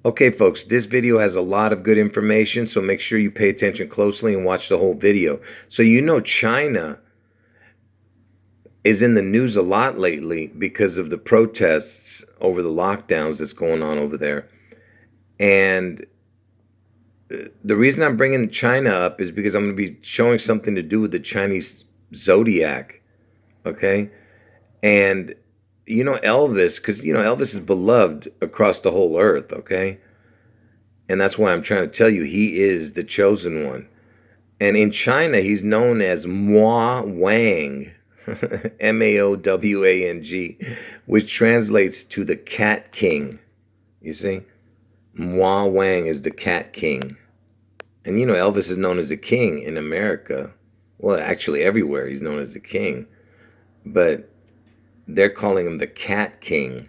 Okay, folks, this video has a lot of good information, so make sure you pay attention closely and watch the whole video. So China is in the news a lot lately because of the protests over the lockdowns that's going on over there. And the reason I'm bringing China up is because I'm going to be showing something to do with the Chinese Zodiac, okay? And Elvis, because Elvis is beloved across the whole earth, okay? And that's why I'm trying to tell you he is the chosen one. And in China, he's known as Mua Wang, Maowang, which translates to the Cat King. You see? Mua Wang is the Cat King. And Elvis is known as the king in America. Well, actually everywhere he's known as the king. But they're calling him the Cat King.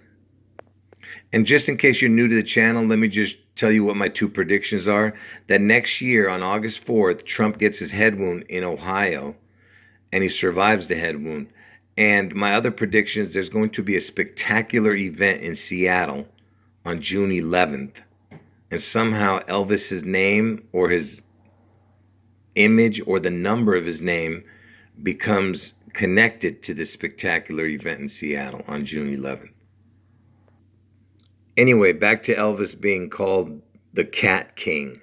And just in case you're new to the channel, let me just tell you what my two predictions are. That next year on August 4th, Trump gets his head wound in Ohio and he survives the head wound. And my other predictions, there's going to be a spectacular event in Seattle on June 11th. And somehow Elvis's name or his image or the number of his name becomes connected to this spectacular event in Seattle on June 11th. Anyway, back to Elvis being called the Cat King.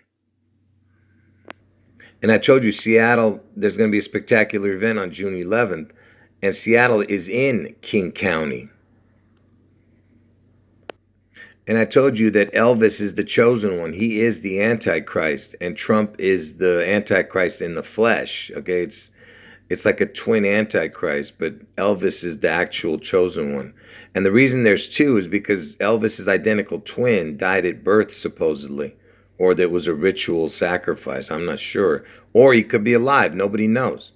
And I told you Seattle, there's going to be a spectacular event on June 11th. And Seattle is in King County. And I told you that Elvis is the chosen one. He is the Antichrist. And Trump is the Antichrist in the flesh. Okay, it's like a twin Antichrist, but Elvis is the actual chosen one. And the reason there's two is because Elvis's identical twin died at birth, supposedly. Or there was a ritual sacrifice. I'm not sure. Or he could be alive. Nobody knows.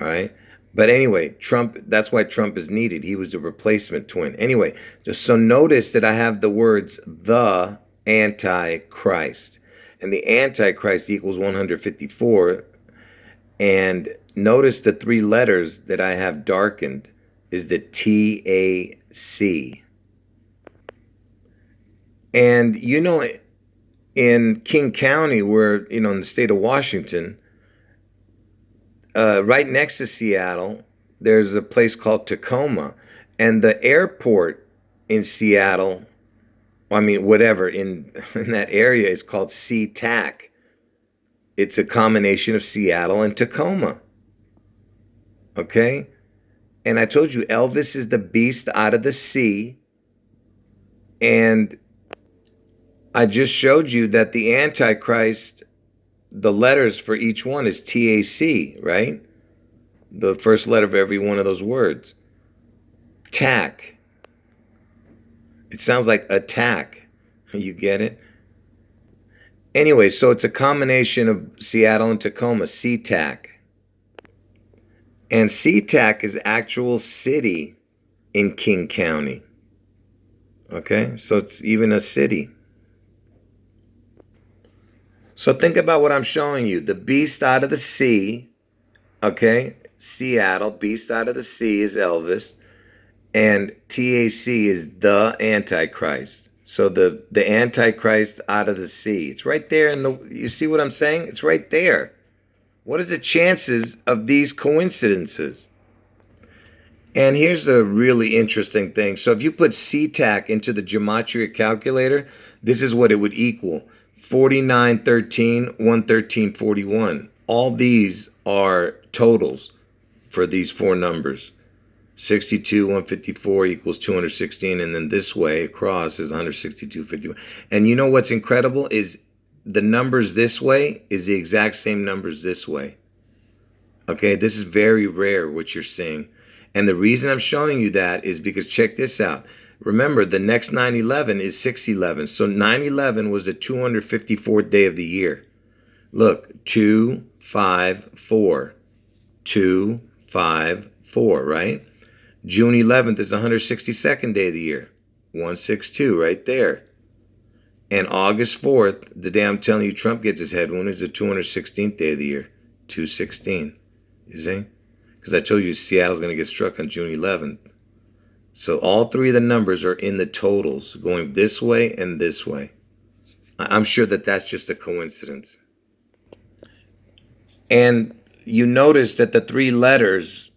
All right? But anyway, Trump, that's why Trump is needed. He was the replacement twin. Anyway, so notice that I have the words the Antichrist. And the Antichrist equals 154. And notice the three letters that I have darkened is the TAC. And in King County, where, in the state of Washington, right next to Seattle, there's a place called Tacoma. And the airport in Seattle, whatever, in that area is called SeaTac. It's a combination of Seattle and Tacoma. Okay? And I told you, Elvis is the beast out of the sea. And I just showed you that the Antichrist, the letters for each one is TAC, right? The first letter of every one of those words. Tack. It sounds like attack. You get it? Anyway, so it's a combination of Seattle and Tacoma, SeaTac. And SeaTac is actual city in King County. Okay? So it's even a city. So think about what I'm showing you. The beast out of the sea, okay? Seattle, beast out of the sea is Elvis. And TAC is the Antichrist. So the Antichrist out of the sea. It's right there you see what I'm saying? It's right there. What is the chances of these coincidences? And here's a really interesting thing. So if you put SeaTac into the Gematria calculator, this is what it would equal. 4913, 11341. All these are totals for these four numbers. 62, 154 equals 216, and then this way across is 162, 51. And you know what's incredible is the numbers this way is the exact same numbers this way. Okay, this is very rare what you're seeing. And the reason I'm showing you that is because check this out. Remember, the next 9/11 is 6/11. So 9/11 was the 254th day of the year. Look, 254. 254, right? June 11th is the 162nd day of the year. 162 right there. And August 4th, the day I'm telling you Trump gets his head wound, is the 216th day of the year. 216. You see? Because I told you Seattle's going to get struck on June 11th. So all three of the numbers are in the totals, going this way and this way. I'm sure that that's just a coincidence. And you notice that the three letters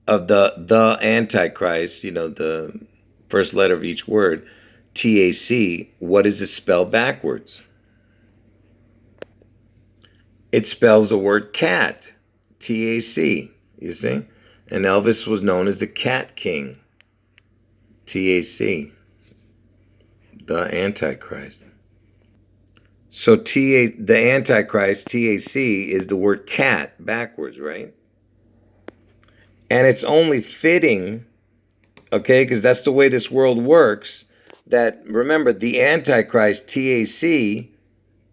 of the Antichrist, the first letter of each word, TAC, what does it spell backwards? It spells the word cat, TAC, you see? And Elvis was known as the Cat King, TAC, the Antichrist. So the Antichrist, TAC, is the word cat backwards, right? And it's only fitting, okay, because that's the way this world works, that, remember, the Antichrist, TAC,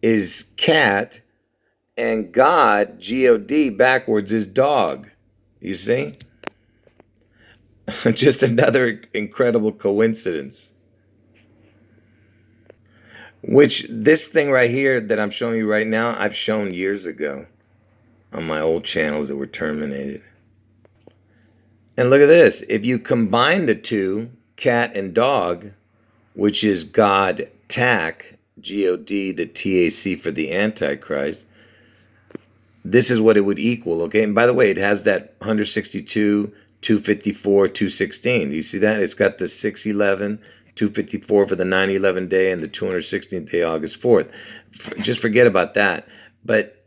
is cat, and God, God, backwards is dog. You see? Just another incredible coincidence. Which, this thing right here that I'm showing you right now, I've shown years ago on my old channels that were terminated. And look at this. If you combine the two, cat and dog, which is God, tac, God, the TAC for the Antichrist, this is what it would equal, okay? And by the way, it has that 162, 254, 216. You see that? It's got the 611, 254 for the 9/11 day and the 216th day, August 4th. Just forget about that. But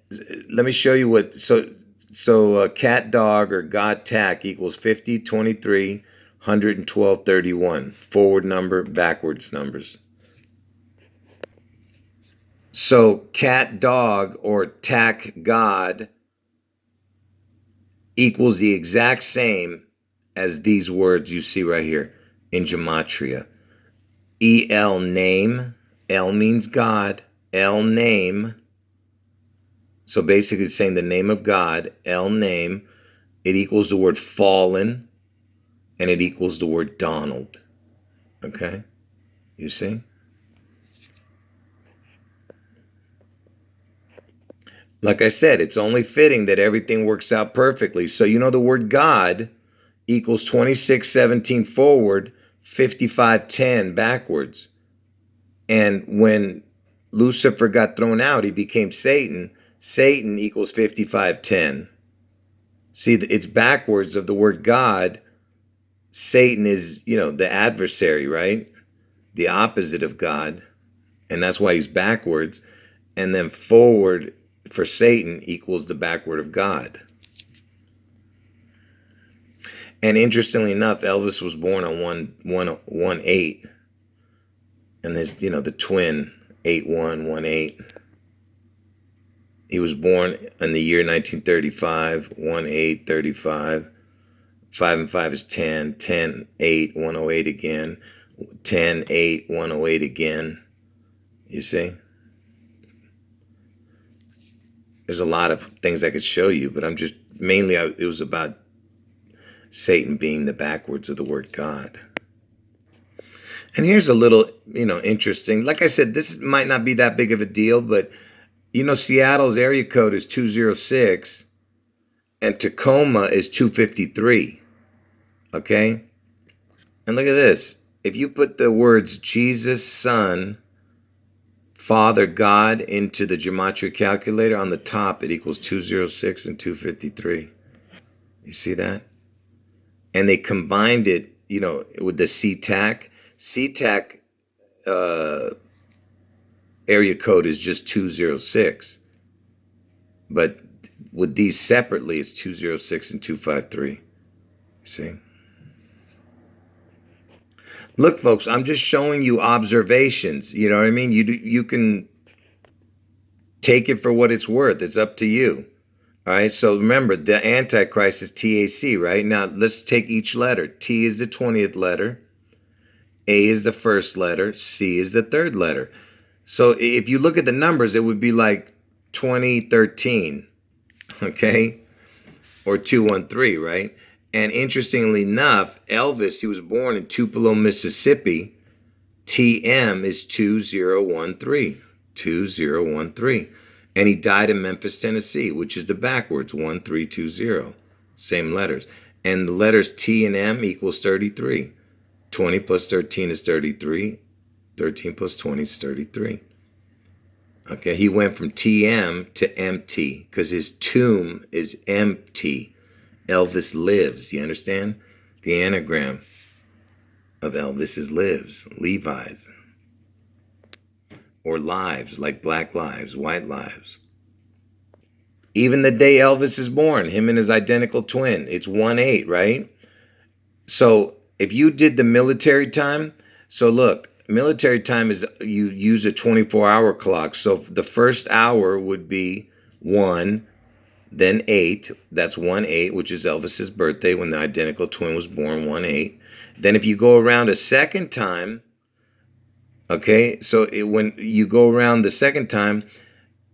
let me show you what. So cat dog or God tac equals 50, 23, 112, 31. Forward number, backwards numbers. So cat dog or tac God equals the exact same as these words you see right here in Gematria. El name, El means God, El name. So basically it's saying the name of God, El name. It equals the word fallen, and it equals the word Donald. Okay? You see? Like I said, it's only fitting that everything works out perfectly. So the word God equals 26:17 forward, 55:10 backwards. And when Lucifer got thrown out, he became Satan. Satan equals 55:10. See, it's backwards of the word God. Satan is, the adversary, right? The opposite of God. And that's why he's backwards. And then forward for Satan equals the backward of God. And interestingly enough, Elvis was born on 1/8. And there's, the twin, 8/1/18. He was born in the year 1935, 1/8/35. 5 and 5 is 10, 10/8, 108 again, 10/8, 108 again. You see? There's a lot of things I could show you, but I'm just, mainly it was about Satan being the backwards of the word God. And here's a little, interesting. Like I said, this might not be that big of a deal, but, Seattle's area code is 206 and Tacoma is 253. Okay? And look at this. If you put the words Jesus, Son, Father, God into the Gematria calculator, on the top it equals 206 and 253. You see that? And they combined it, with the CTAC. CTAC area code is just 206. But with these separately, it's 206 and 253. You see? Look, folks, I'm just showing you observations. You know what I mean? You can take it for what it's worth. It's up to you. All right, so remember, the Antichrist is TAC, right? Now, let's take each letter. T is the 20th letter. A is the first letter. C is the third letter. So if you look at the numbers, it would be like 2013, okay? Or 213, right? And interestingly enough, Elvis, he was born in Tupelo, Mississippi. TM is 2013. 2013. And he died in Memphis, Tennessee, which is the backwards, 1320. Same letters. And the letters T and M equals 33. 20 plus 13 is 33. 13 plus 20 is 33. Okay, he went from TM to empty because his tomb is empty. Elvis lives, you understand? The anagram of Elvis is lives, Levi's, or lives, like black lives, white lives. Even the day Elvis is born, him and his identical twin, it's 1/8, right? So if you did the military time, so look, military time is you use a 24-hour clock. So the first hour would be 1, then 8. That's 1/8, which is Elvis's birthday when the identical twin was born, 1/8. Then if you go around a second time, okay, so when you go around the second time,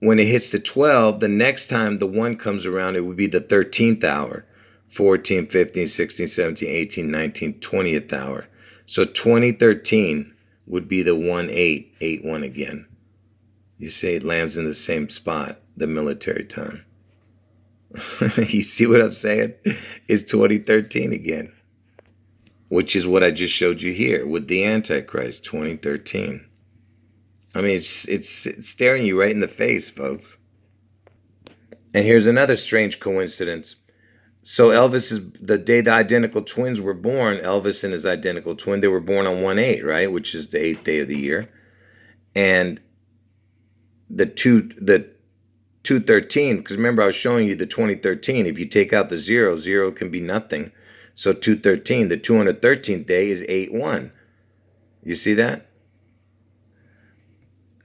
when it hits the 12, the next time the 1 comes around, it would be the 13th hour. 14, 15, 16, 17, 18, 19, 20th hour. So 2013 would be the 1/8, 8/1 again. You say it lands in the same spot, the military time. You see what I'm saying? It's 2013 again, which is what I just showed you here with the Antichrist, 2013. I mean, it's staring you right in the face, folks. And here's another strange coincidence. So Elvis is the day the identical twins were born. Elvis and his identical twin, they were born on 1/8, right, which is the 8th day of the year. And the 213, because remember I was showing you the 2013. If you take out the 0, 0 can be nothing. So 213, the 213th day is 8/1. You see that?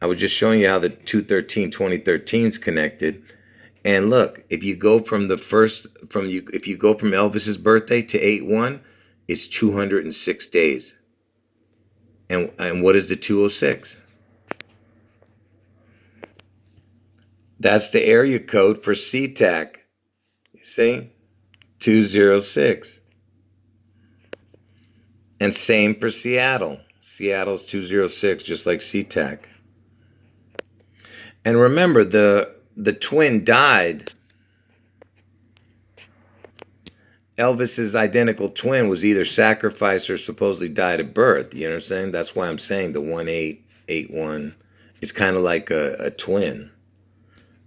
I was just showing you how the 213, 2013 is connected. And look, if you go from if you go from Elvis's birthday to 8/1, it's 206 days. And what is the 206? That's the area code for SeaTac. You see? 206. And same for Seattle. Seattle's 206, just like SeaTac. And remember, the twin died. Elvis's identical twin was either sacrificed or supposedly died at birth. You understand? That's why I'm saying the 1/8, 8/1. It's kind of like a twin.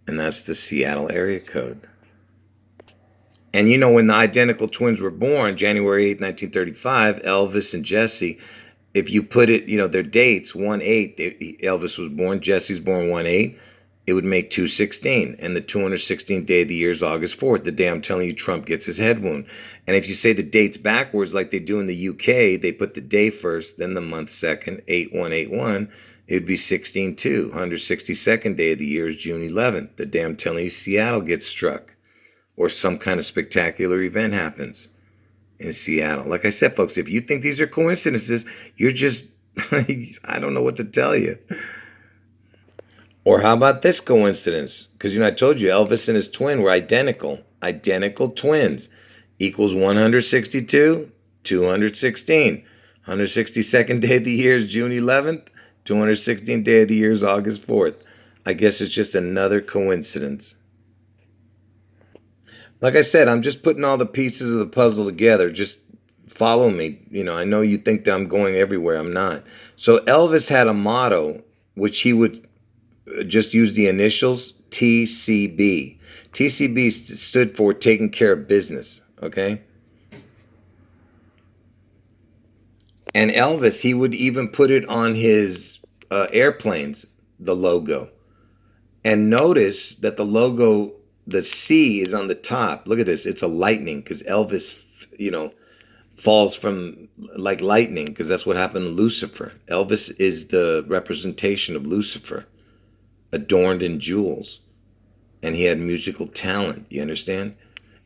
And that's the Seattle area code. And you know, when the identical twins were born, January 8th, 1935, Elvis and Jesse, if you put it, you know, their dates, 1/8, Elvis was born, Jesse's born 1/8, it would make 216. And the 216th day of the year is August 4th, the day I'm telling you Trump gets his head wound. And if you say the dates backwards like they do in the UK, they put the day first, then the month second, 8/1/8/1, it would be 16/2. 162nd day of the year is June 11th, the day I'm telling you Seattle gets struck, or some kind of spectacular event happens in Seattle. Like I said, folks, if you think these are coincidences, you're just, I don't know what to tell you. Or how about this coincidence? Because, you know, I told you Elvis and his twin were identical. Identical twins equals 162, 216. 162nd day of the year is June 11th. 216th day of the year is August 4th. I guess it's just another coincidence. Like I said, I'm just putting all the pieces of the puzzle together. Just follow me. You know, I know you think that I'm going everywhere. I'm not. So Elvis had a motto, which he would just use the initials TCB. TCB stood for taking care of business, okay? And Elvis, he would even put it on his airplanes, the logo. And notice that the logo, the C is on the top. Look at this. It's a lightning because Elvis, you know, falls from like lightning because that's what happened to Lucifer. Elvis is the representation of Lucifer, adorned in jewels, and he had musical talent. You understand?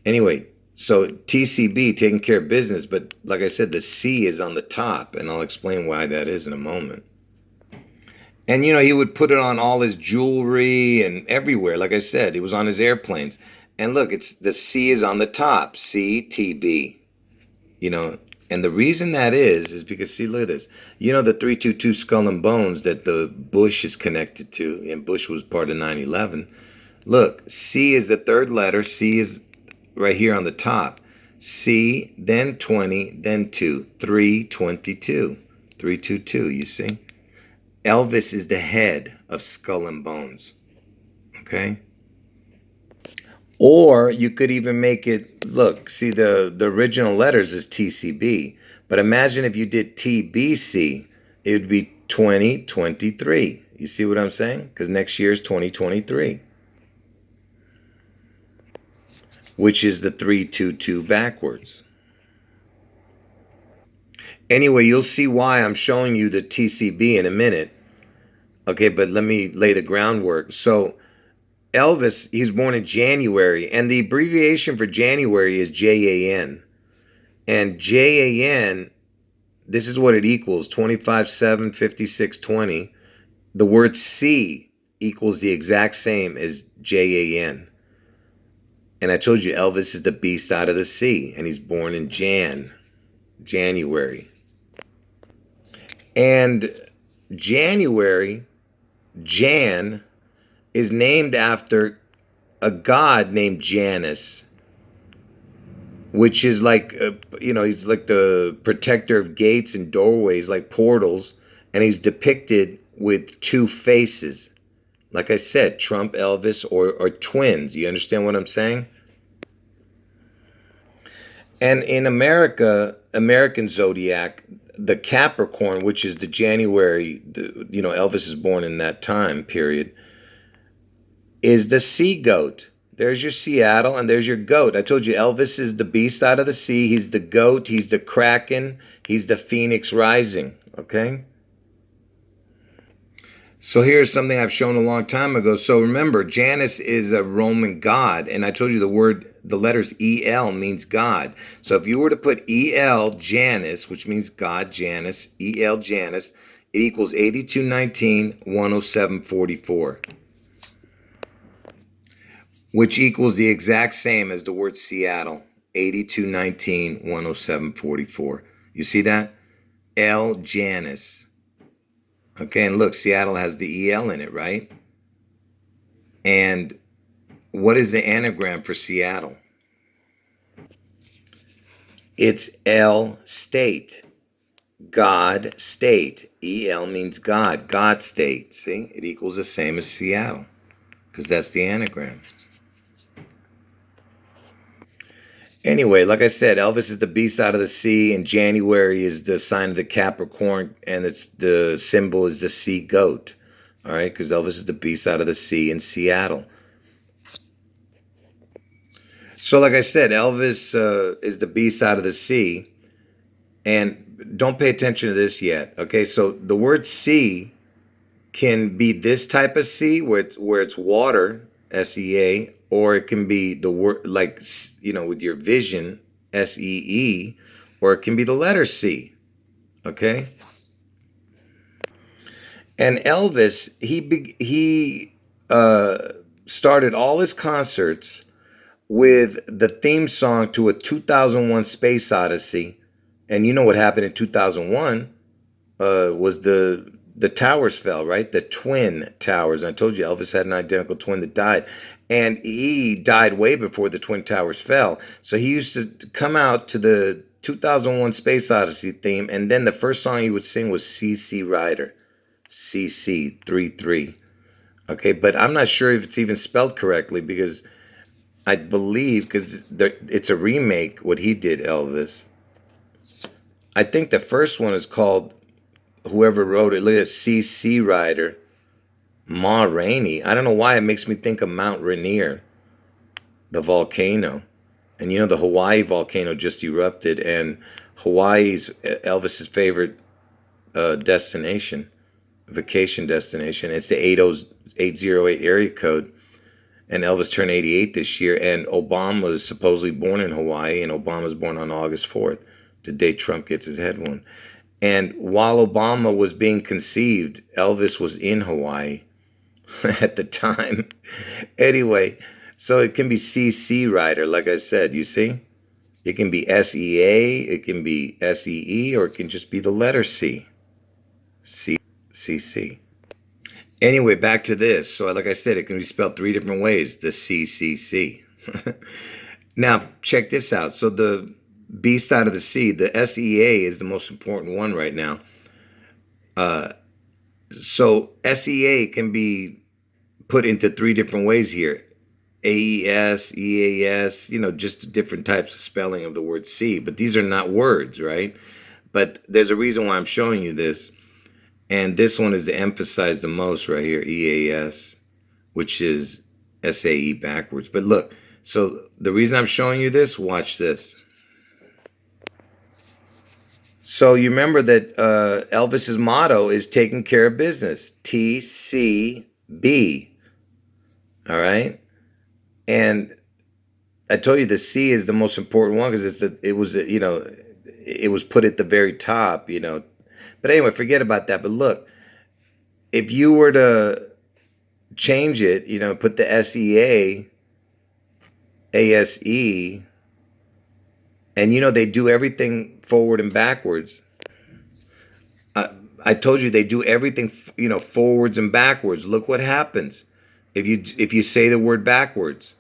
Anyway, so TCB, taking care of business, but like I said, the C is on the top, and I'll explain why that is in a moment. And you know, he would put it on all his jewelry and everywhere. Like I said, it was on his airplanes. And look, it's the C is on the top, CTB. You know, and the reason that is because, see, look at this. You know, the 322 Skull and Bones that the Bush is connected to, and Bush was part of 9/11. Look, C is the third letter. C is right here on the top. C, then 20, then 2. 322. 322, you see? Elvis is the head of Skull and Bones. Okay? Or you could even make it, look, see the original letters is TCB. But imagine if you did TBC, it would be 2023. You see what I'm saying? Because next year is 2023, which is the 322 backwards. Anyway, you'll see why I'm showing you the TCB in a minute. Okay, but let me lay the groundwork. So Elvis, he was born in January, and the abbreviation for January is JAN. And JAN, this is what it equals, 25/7/56/20. The word C equals the exact same as JAN. And I told you Elvis is the beast out of the sea, and he's born in January. And January, Jan, is named after a god named Janus, which is like, he's like the protector of gates and doorways, like portals, and he's depicted with two faces. Like I said, Trump, Elvis, or twins. You understand what I'm saying? And in America, American Zodiac, the Capricorn, which is the January, Elvis is born in that time period, is the sea goat. There's your Seattle, and there's your goat. I told you Elvis is the beast out of the sea. He's the goat. He's the kraken. He's the phoenix rising. Okay? So here's something I've shown a long time ago. So remember, Janus is a Roman god, and I told you the letters EL means God. So if you were to put EL Janus, which means God, Janus, EL Janus, it equals 8219 10744. Which equals the exact same as the word Seattle, 8219 10744. You see that? L Janus. Okay, and look, Seattle has the EL in it, right? And what is the anagram for Seattle? It's L state. God state. EL means God. God state. See? It equals the same as Seattle, because that's the anagram. Anyway, like I said, Elvis is the beast out of the sea, and January is the sign of the Capricorn, and it's the symbol is the sea goat. All right, because Elvis is the beast out of the sea in Seattle. So, like I said, Elvis is the beast out of the sea, and don't pay attention to this yet. Okay, so the word sea can be this type of sea where it's water, SEA, or it can be the word like with your vision, SEE, or it can be the letter C. Okay. And Elvis, he started all his concerts with the theme song to a 2001 Space Odyssey, and you know what happened in 2001 was the towers fell, right? The twin towers. And I told you Elvis had an identical twin that died. And he died way before the twin towers fell. So he used to come out to the 2001 Space Odyssey theme. And then the first song he would sing was CC Rider. CC 33. Okay, but I'm not sure if it's even spelled correctly because I believe, because it's a remake, what he did, Elvis. I think the first one is called, whoever wrote it, look at CC Rider, Ma Rainey. I don't know why it makes me think of Mount Rainier, the volcano. And the Hawaii volcano just erupted, and Hawaii's Elvis's favorite destination, vacation destination. It's the 808 area code. And Elvis turned 88 this year, and Obama is supposedly born in Hawaii, and Obama's born on August 4th, the day Trump gets his head wound. And while Obama was being conceived, Elvis was in Hawaii at the time. Anyway, so it can be CC Rider, like I said, you see? It can be SEA, it can be SEE, or it can just be the letter C. CC. Anyway, back to this. So like I said, it can be spelled three different ways, the CCC. Now, check this out. So the B side of the C, the SEA is the most important one right now. So SEA can be put into three different ways here. AES, EAS, just different types of spelling of the word C. But these are not words, right? But there's a reason why I'm showing you this. And this one is to emphasize the most right here, EAS, which is SAE backwards. But look, so the reason I'm showing you this, watch this. So you remember that Elvis's motto is taking care of business, TCB. All right. And I told you the C is the most important one because it was put at the very top, But anyway, forget about that. But look, if you were to change it, put the SEA, ASE, and they do everything forward and backwards. I told you they do everything, forwards and backwards. Look what happens if you say the word backwards.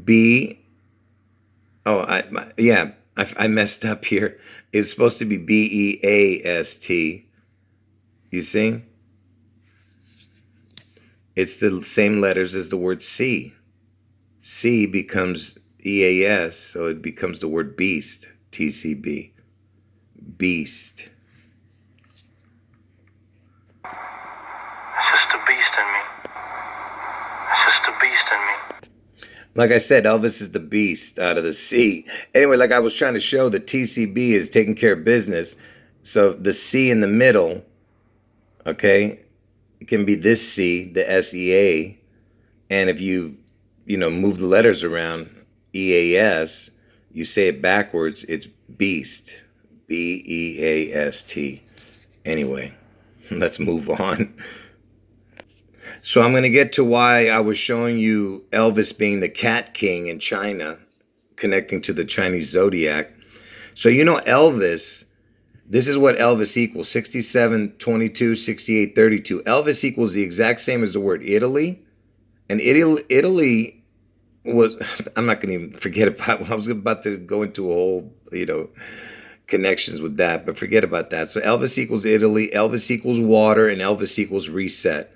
B. Oh, I messed up here. It's supposed to be BEAST. You see? It's the same letters as the word C. C becomes EAS, so it becomes the word beast, TCB. Beast. It's just a beast in me. It's just a beast in me. Like I said, Elvis is the beast out of the C. Anyway, like I was trying to show, the TCB is taking care of business. So the C in the middle, okay, it can be this C, the SEA. And if you move the letters around, EAS, you say it backwards, it's beast. BEAST. Anyway, let's move on. So I'm going to get to why I was showing you Elvis being the cat king in China, connecting to the Chinese Zodiac. So Elvis, this is what Elvis equals, 67, 22, 68, 32. Elvis equals the exact same as the word Italy. And Italy was, I'm not going to even forget about, I was about to go into a whole, connections with that, but forget about that. So Elvis equals Italy, Elvis equals water, and Elvis equals reset.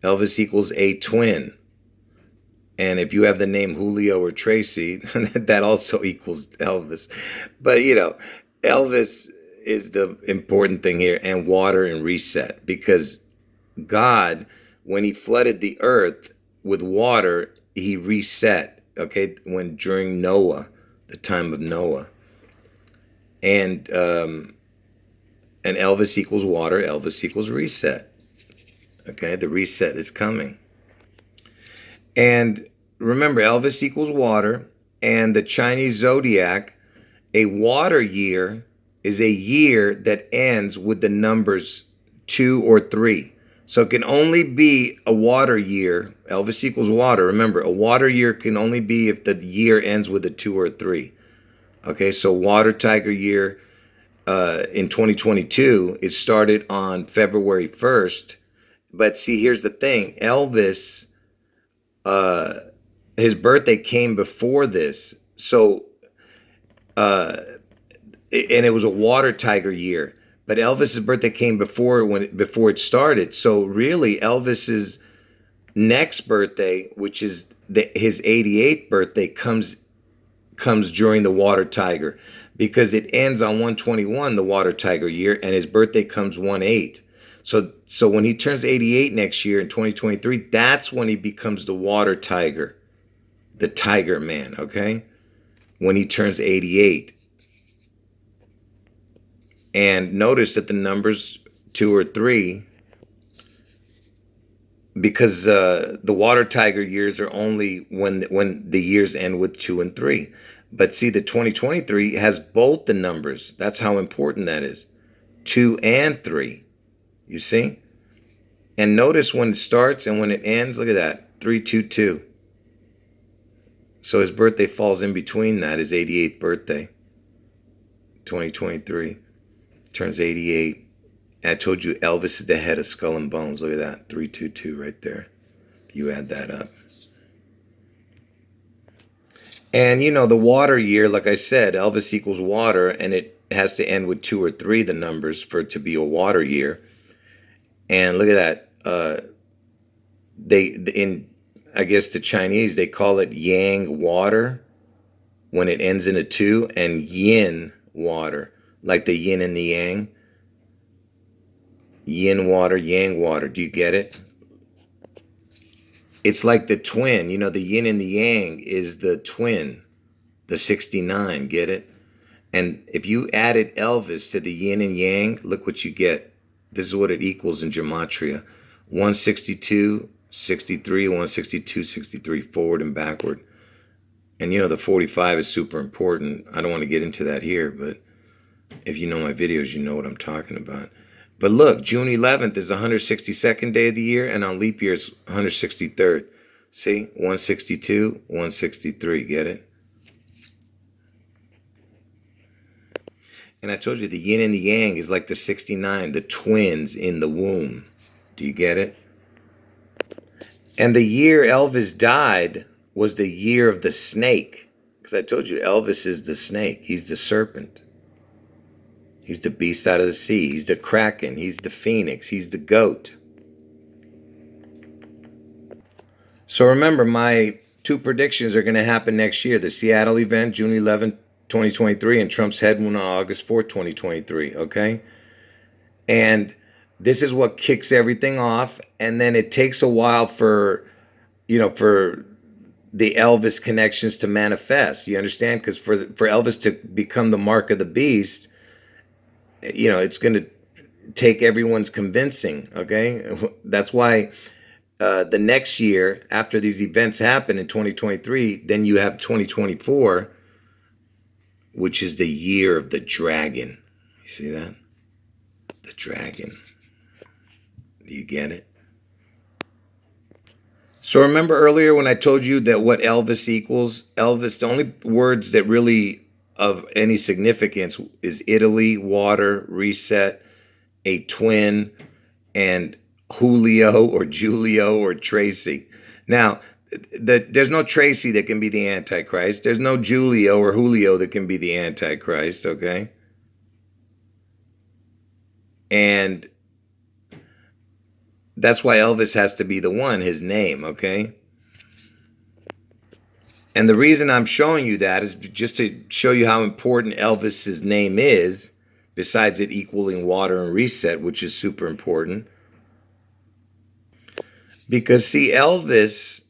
Elvis equals a twin. And if you have the name Julio or Tracy, that also equals Elvis. But, Elvis is the important thing here, and water and reset. Because God, when he flooded the earth with water, he reset, okay, during Noah, the time of Noah. And Elvis equals water, Elvis equals reset. Okay, the reset is coming. And remember, Elvis equals water, and the Chinese Zodiac, a water year is a year that ends with the numbers 2 or 3. So it can only be a water year. Elvis equals water. Remember, a water year can only be if the year ends with a 2 or 3. Okay, so water tiger year in 2022, it started on February 1st. But see, here's the thing. Elvis, his birthday came before this. So, and it was a water tiger year. But Elvis's birthday came before it started. So really, Elvis's next birthday, which is his 88th birthday, comes during the water tiger, because it ends on 121, the water tiger year, and his birthday comes 1/8. So when he turns 88 next year in 2023, that's when he becomes the water tiger, the tiger man, okay? When he turns 88. And notice that the numbers 2 or 3, because the water tiger years are only when the years end with 2 and 3. But see, the 2023 has both the numbers. That's how important that is. 2 and 3. You see? And notice when it starts and when it ends, look at that, 322. So his birthday falls in between that, his 88th birthday, 2023. Turns 88. And I told you Elvis is the head of Skull and Bones. Look at that, 322 right there. You add that up. And the water year, like I said, Elvis equals water, and it has to end with 2 or 3, the numbers, for it to be a water year. And look at that. In I guess the Chinese, they call it yang water when it ends in a 2, and yin water, like the yin and the yang. Yin water, yang water. Do you get it? It's like the twin. You know, the yin and the yang is the twin, the 69. Get it? And if you added Elvis to the yin and yang, look what you get. This is what it equals in Gematria. 162, 63, 162, 63, forward and backward. And you know, the 45 is super important. I don't want to get into that here, but if you know my videos, you know what I'm talking about. But look, June 11th is 162nd day of the year, and on leap year, it's 163rd. See, 162, 163, get it? And I told you the yin and the yang is like the 69, the twins in the womb. Do you get it? And the year Elvis died was the year of the snake. Because I told you Elvis is the snake. He's the serpent. He's the beast out of the sea. He's the kraken. He's the phoenix. He's the goat. So remember, my 2 predictions are going to happen next year. The Seattle event, June 11th, 2023, and Trump's head wound on August 4th, 2023, okay? And this is what kicks everything off, and then it takes a while for, for the Elvis connections to manifest. You understand? Because for Elvis to become the mark of the beast, it's going to take everyone's convincing, okay? That's why the next year, after these events happen in 2023, then you have 2024, which is the year of the dragon. You see that? The dragon. Do you get it? So remember earlier when I told you that what Elvis equals? Elvis, the only words that really of any significance is Italy, water, reset, a twin, and Julio or Julio or Tracy. Now, there's no Tracy that can be the Antichrist. There's no Julio or Julio that can be the Antichrist, okay? And that's why Elvis has to be the one, his name, okay? And the reason I'm showing you that is just to show you how important Elvis's name is, besides it equaling water and reset, which is super important. Because see, Elvis,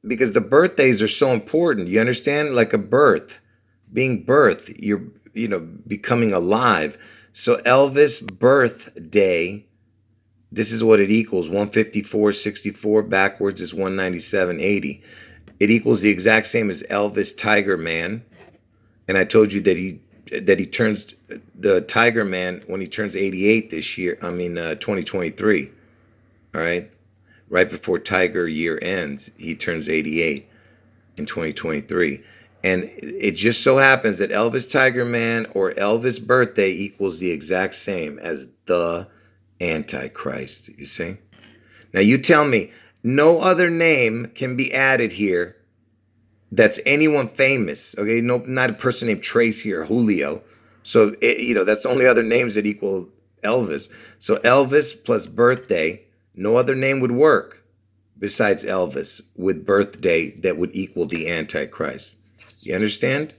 because the birthdays are so important. You understand? Like a birth, being birthed, you're, becoming alive. So Elvis birthday, this is what it equals. 154.64 backwards is 197.80. It equals the exact same as Elvis Tiger Man. And I told you that he turns the Tiger Man when he turns 88 this year. 2023. All right. Right before Tiger year ends, he turns 88 in 2023. And it just so happens that Elvis Tiger Man or Elvis birthday equals the exact same as the Antichrist, you see? Now you tell me, no other name can be added here that's anyone famous, okay? No, not a person named Tracy or Julio. So, that's the only other names that equal Elvis. So Elvis plus birthday, no other name would work besides Elvis with birthday that would equal the Antichrist. You understand?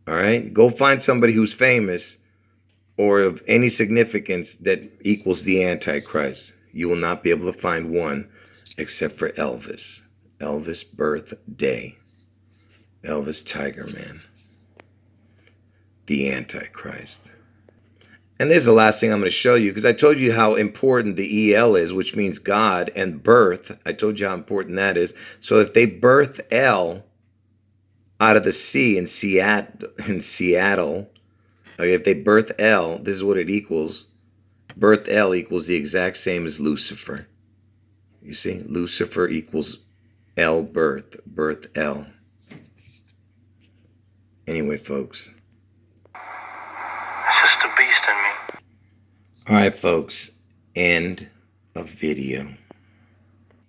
All right? Go find somebody who's famous or of any significance that equals the Antichrist. You will not be able to find one except for Elvis. Elvis birthday. Elvis Tiger Man. The Antichrist. And there's the last thing I'm going to show you, because I told you how important the EL is, which means God, and birth. I told you how important that is. So if they birth L out of the sea in Seattle, okay, if they birth L, this is what it equals. Birth L equals the exact same as Lucifer. You see, Lucifer equals L birth L. Anyway, folks. It's just the beast in me. All right, folks. End of video.